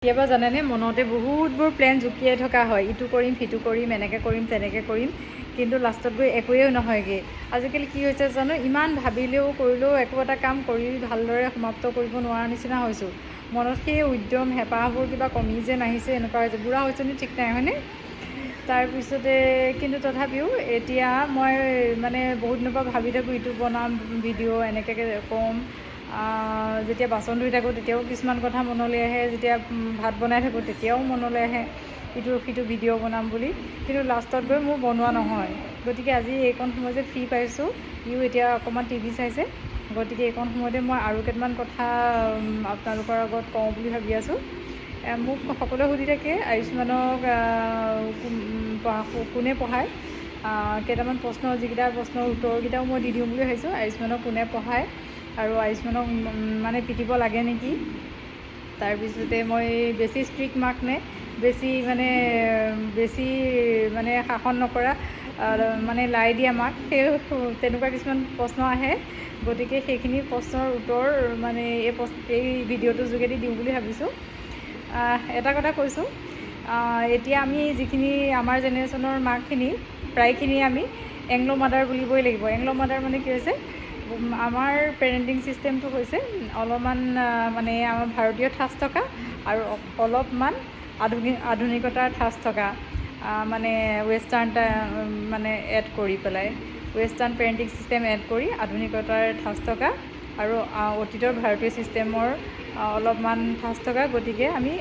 কেতিয়াবা জানেনে মনতে বহুতবোৰ প্লেন জুকিয়াই থকা হয়, ইটো কৰিম সিটো কৰিম এনেকৈ কৰিম তেনেকৈ কৰিম, কিন্তু লাষ্টত গৈ একোৱেই নহয়গৈ। আজিকালি কি হৈছে জানো, ইমান ভাবিলেও কৰিলেও একো এটা কাম কৰি ভালদৰে সমাপ্ত কৰিব নোৱাৰা নিচিনা হৈছোঁ। মনত সেই উদ্যম হেঁপাহবোৰ কিবা কমি যেন আহিছে, এনেকুৱা হৈছে। বুঢ়া হৈছোঁ নি ঠিক নাই, হয়নে? তাৰপিছতে কিন্তু তথাপিও এতিয়া মই মানে বহুত দিনৰ পৰা ভাবি থাকোঁ, ইটো বনাম ভিডিঅ' এনেকৈ ক'ম। যেতিয়া বাচন ধুই থাকোঁ তেতিয়াও কিছুমান কথা মনলৈ আহে, যেতিয়া ভাত বনাই থাকোঁ তেতিয়াও মনলৈ আহে ইটো সিটো ভিডিঅ' বনাম বুলি, কিন্তু লাষ্টত গৈ মোৰ বনোৱা নহয়। গতিকে আজি এইকণ সময় যে ফ্ৰী পাইছোঁ, ইও এতিয়া অকণমান টিভি চাইছে, গতিকে এইকণ সময়তে মই আৰু কেইটামান কথা আপোনালোকৰ আগত কওঁ বুলি ভাবি আছোঁ। মোক সকলোৱে সুধি থাকে আয়ুষ্মানক কোনে পঢ়ায়। কেইটামান প্ৰশ্ন, যিকেইটা প্ৰশ্নৰ উত্তৰকেইটাও মই দি দিওঁ বুলি ভাবিছোঁ। আয়ুষ্মানক কোনে পঢ়ায় আৰু আয়ুষ্মানক মানে পিটিব লাগে নেকি, তাৰপিছতে মই বেছি ষ্ট্ৰিক্ট মাক নে বেছি মানে শাসন নকৰা মানে লাই দিয়া মাক, সেই তেনেকুৱা কিছুমান প্ৰশ্ন আহে। গতিকে সেইখিনি প্ৰশ্নৰ উত্তৰ মানে এই ভিডিঅ'টোৰ যোগেদি দিওঁ বুলি ভাবিছোঁ। এটা কথা কৈছোঁ, এতিয়া আমি যিখিনি আমাৰ জেনেৰেশ্যনৰ মাকখিনি প্ৰায়খিনি আমি এংলো মাদাৰ বুলিবই লাগিব। এংলো মাদাৰ মানে কি হৈছে, আমাৰ পেৰেণ্টিং ছিষ্টেমটো হৈছে অলপমান মানে আমাৰ ভাৰতীয় ঠাঁচ থকা আৰু অলপমান আধুনিকতাৰ ঠাঁচ থকা, মানে ৱেষ্টাৰ্ণ মানে এড কৰি পেলাই, ৱেষ্টাৰ্ণ পেৰেণ্টিং ছিষ্টেম এড কৰি আধুনিকতাৰ ঠাঁচ থকা আৰু অতীতৰ ভাৰতীয় ছিষ্টেমৰ অলপমান ঠাঁচ থকা। গতিকে আমি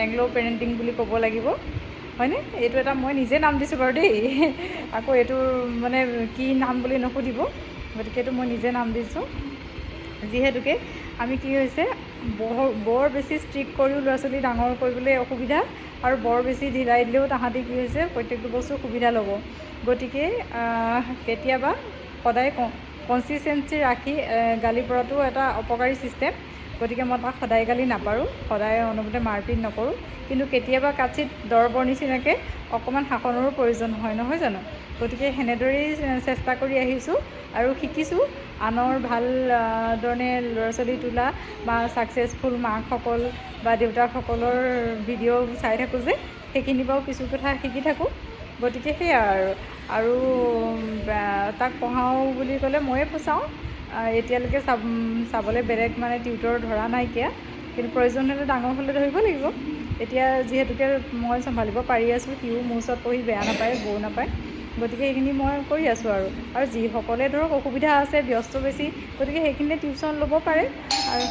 এংলো পেৰেণ্টিং বুলি ক'ব লাগিব, হয়নে? এইটো এটা মই নিজে নাম দিছোঁ বাৰু দেই, আকৌ এইটো মানে কি নাম বুলি নুসুধিব। গতিকে এইটো মই নিজে নাম দিছোঁ। যিহেতুকে আমি কি হৈছে, বৰ বেছি ষ্ট্ৰিক্ট কৰিও ল'ৰা ছোৱালী ডাঙৰ কৰিবলৈ অসুবিধা, আৰু বৰ বেছি ঢিলাই দিলেও তাহাঁতি কি হৈছে প্ৰত্যেকটো বস্তু সুবিধা ল'ব। গতিকে কেতিয়াবা সদায় কনচিষ্টেঞ্চি ৰাখি গালি পৰাটো এটা অপকাৰী ছিষ্টেম। গতিকে মই তাক সদায় গালি নাপাৰোঁ, সদায় অনুমতে মাৰপিট নকৰোঁ, কিন্তু কেতিয়াবা কাচিত দৰবৰ নিচিনাকৈ অকণমান শাসনৰো প্ৰয়োজন হয়, নহয় জানো? গতিকে সেনেদৰেই চেষ্টা কৰি আহিছোঁ আৰু শিকিছোঁ। আনৰ ভাল ধৰণে ল'ৰা ছোৱালী তোলা বা ছাকচেছফুল মাকসকল বা দেউতাকসকলৰ ভিডিঅ' চাই থাকোঁ যে, সেইখিনিৰ পৰাও কিছু কথা শিকি থাকোঁ। গতিকে সেয়া আৰু তাক পঢ়াওঁ বুলি ক'লে ময়ে চাওঁ। এতিয়ালৈকে চাবলৈ বেলেগ মানে টিউটৰ ধৰা নাইকিয়া, কিন্তু প্ৰয়োজন হ'লে ডাঙৰ হ'লে ধৰিব লাগিব। এতিয়া যিহেতুকে মই চম্ভালিব পাৰি আছোঁ, সিও মোৰ ওচৰত পঢ়ি বেয়া নাপায়, বৌ নাপায়। গতিকে সেইখিনি মই কৰি আছোঁ আৰু যিসকলে ধৰক অসুবিধা আছে, ব্যস্ত বেছি, গতিকে সেইখিনিতে টিউশ্যন ল'ব পাৰে আৰু